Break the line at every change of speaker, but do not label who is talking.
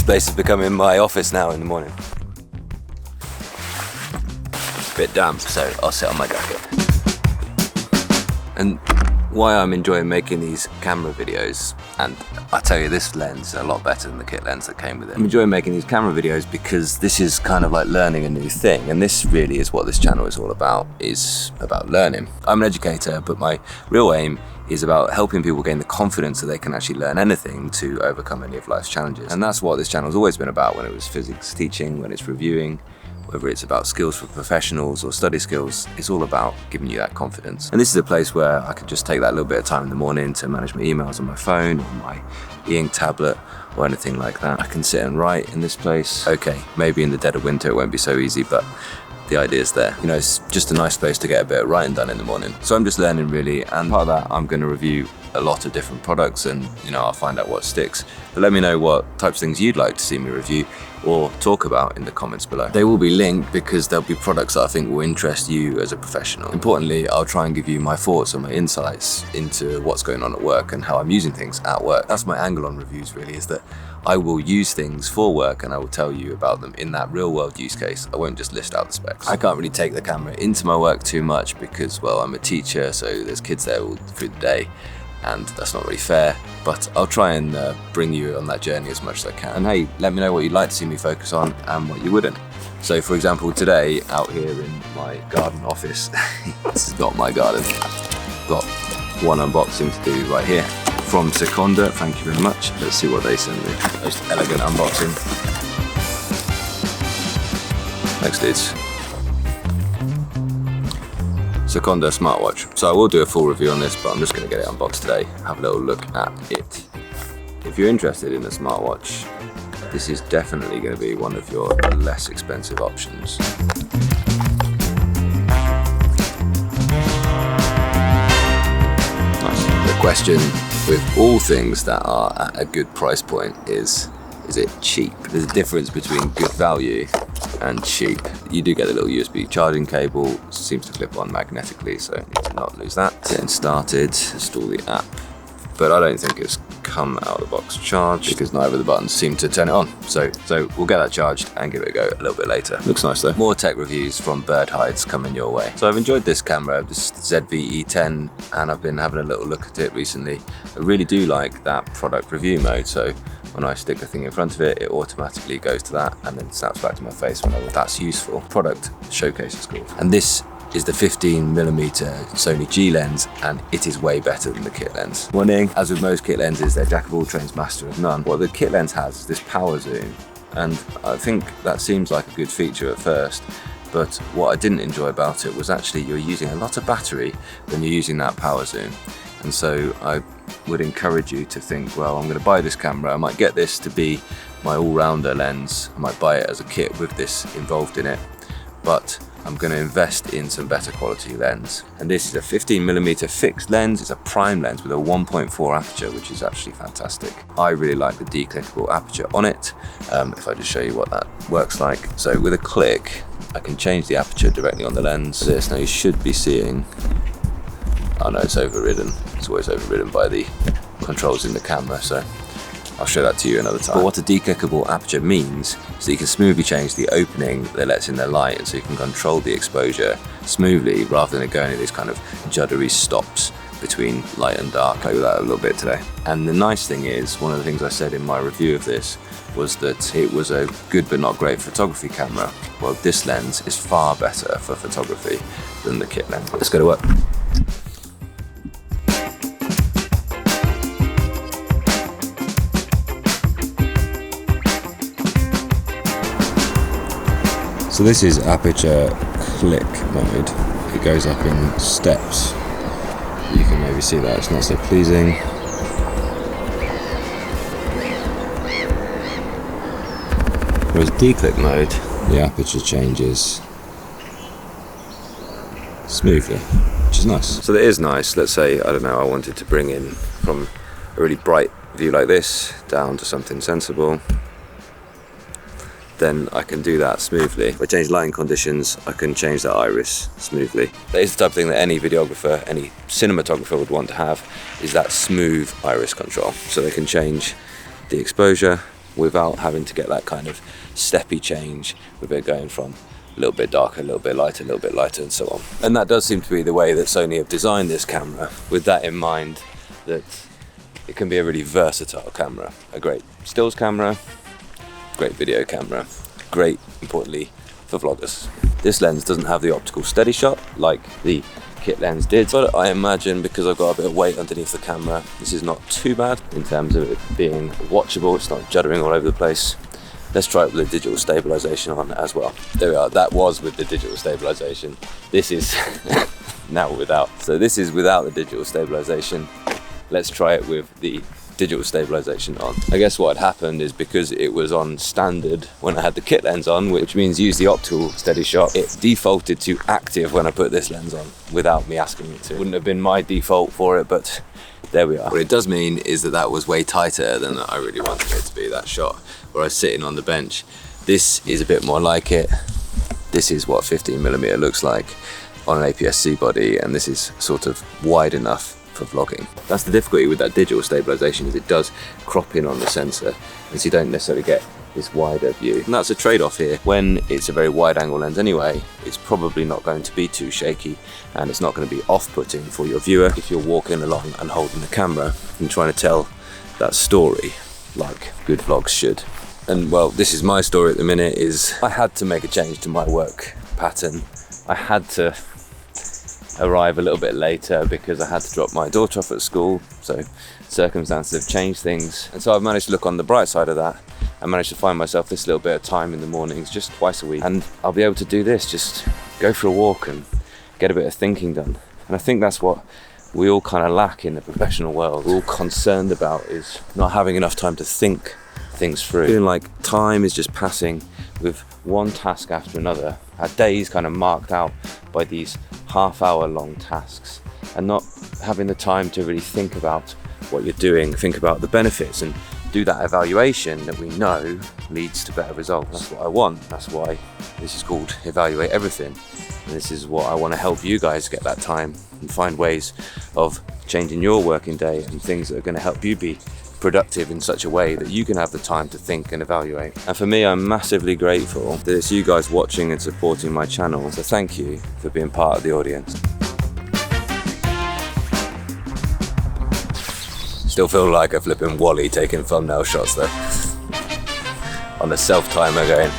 place is becoming my office now in the morning. Bit damp, so I'll sit on my jacket. And why I'm enjoying making these camera videos, and I tell you, this lens is a lot better than the kit lens that came with it. I'm enjoying making these camera videos because this is kind of like learning a new thing, and this really is what this channel is all about, is about learning. I'm an educator, but my real aim is about helping people gain the confidence that they can actually learn anything to overcome any of life's challenges. And that's what this channel's always been about, when it was physics teaching, when it's reviewing, whether it's about skills for professionals or study skills, it's all about giving you that confidence. And this is a place where I can just take that little bit of time in the morning to manage my emails on my phone or my Eink tablet or anything like that. I can sit and write in this place. Okay, maybe in the dead of winter it won't be so easy, but the idea's there. You know, it's just a nice place to get a bit of writing done in the morning. So I'm just learning really, and part of that I'm going to review a lot of different products, and you know, I'll find out what sticks. But let me know what types of things you'd like to see me review or talk about in the comments below. They will be linked because there'll be products that I think will interest you as a professional. Importantly, I'll try and give you my thoughts and my insights into what's going on at work and how I'm using things at work. That's my angle on reviews really, is that I will use things for work and I will tell you about them in that real world use case. I won't just list out the specs. I can't really take the camera into my work too much because, well, I'm a teacher, so there's kids there all through the day, and that's not really fair, but I'll try and bring you on that journey as much as I can. And hey, let me know what you'd like to see me focus on and what you wouldn't. So for example, today out here in my garden office, this is not my garden, got one unboxing to do right here from Sekonda, thank you very much. Let's see what they send me. Most elegant unboxing. Thanks dudes. Sekonda Smartwatch. So I will do a full review on this, but I'm just going to get it unboxed today, have a little look at it. If you're interested in a smartwatch, this is definitely going to be one of your less expensive options. Nice. The question with all things that are at a good price point is it cheap? There's a difference between good value and cheap. You do get a little USB charging cable, seems to clip on magnetically, so I need to not lose that. Getting started, install the app, but I don't think it's come out of the box charged because neither of the buttons seem to turn it on. So we'll get that charged and give it a go a little bit later. Looks nice though. More tech reviews from Bird Hides coming your way. So I've enjoyed this camera, this ZV-E10, and I've been having a little look at it recently. I really do like that product review mode, so when I stick the thing in front of it, it automatically goes to that and then snaps back to my face whenever that's useful. Product showcase is called. And this is the 15mm Sony G lens, and it is way better than the kit lens. Warning, as with most kit lenses, they're jack of all trades, master of none. What the kit lens has is this power zoom, and I think that seems like a good feature at first, but what I didn't enjoy about it was actually you're using a lot of battery when you're using that power zoom. And so I would encourage you to think, well, I'm going to buy this camera, I might get this to be my all-rounder lens, I might buy it as a kit with this involved in it, but I'm going to invest in some better quality lens. And this is a 15mm fixed lens. It's a prime lens with a 1.4 aperture, which is actually fantastic. I really like the declickable aperture on it. If I just show you what that works like. So with a click, I can change the aperture directly on the lens. This, now you should be seeing, oh no, it's overridden. It's always overridden by the controls in the camera, so I'll show that to you another time. But what a declickable aperture means is that you can smoothly change the opening that lets in the light, and so you can control the exposure smoothly rather than going in these kind of juddery stops between light and dark. I'll play with that a little bit today. And the nice thing is, one of the things I said in my review of this was that it was a good but not great photography camera. Well, this lens is far better for photography than the kit lens. Let's go to work. So this is aperture click mode. It goes up in steps. You can maybe see that it's not so pleasing. Whereas declick mode, the aperture changes smoothly, which is nice. So that is nice. Let's say, I don't know, I wanted to bring in from a really bright view like this down to something sensible. Then I can do that smoothly. If I change lighting conditions, I can change that iris smoothly. That is the type of thing that any videographer, any cinematographer would want to have, is that smooth iris control. So they can change the exposure without having to get that kind of steppy change with it going from a little bit darker, a little bit lighter, and so on. And that does seem to be the way that Sony have designed this camera, with that in mind, that it can be a really versatile camera. A great stills camera, great video camera, great, importantly, for vloggers. This lens doesn't have the optical steady shot like the kit lens did, but I imagine because I've got a bit of weight underneath the camera, this is not too bad in terms of it being watchable. It's not juddering all over the place. Let's try it with the digital stabilization on as well. There we are, that was with the digital stabilization. This is now without. So this is without the digital stabilization. Let's try it with the digital stabilization on. I guess what had happened is because it was on standard when I had the kit lens on, which means use the optical steady shot, it defaulted to active when I put this lens on without me asking it to. Wouldn't have been my default for it, but there we are. What it does mean is that that was way tighter than I really wanted it to be, that shot where I was sitting on the bench. This is a bit more like it. This is what 15mm looks like on an APS-C body, and this is sort of wide enough for vlogging. That's the difficulty with that digital stabilization, is it does crop in on the sensor, and so you don't necessarily get this wider view. And that's a trade-off here. When it's a very wide angle lens anyway, it's probably not going to be too shaky, and it's not going to be off-putting for your viewer if you're walking along and holding the camera and trying to tell that story like good vlogs should. And well, this is my story at the minute, is I had to make a change to my work pattern. I had to arrive a little bit later because I had to drop my daughter off at school, so circumstances have changed things, and so I've managed to look on the bright side of that. I managed to find myself this little bit of time in the mornings, just twice a week, and I'll be able to do this, just go for a walk and get a bit of thinking done. And I think that's what we all kind of lack in the professional world. We're all concerned about is not having enough time to think things through. Feeling like time is just passing with one task after another. Our days kind of marked out by these half-hour long tasks, and not having the time to really think about what you're doing, think about the benefits, and do that evaluation that we know leads to better results. That's what I want. That's why this is called Evaluate Everything. And this is what I want to help you guys get that time and find ways of changing your working day and things that are going to help you be productive in such a way that you can have the time to think and evaluate. And for me, I'm massively grateful that it's you guys watching and supporting my channel. So thank you for being part of the audience. Still feel like a flipping Wally taking thumbnail shots though. On the self-timer going.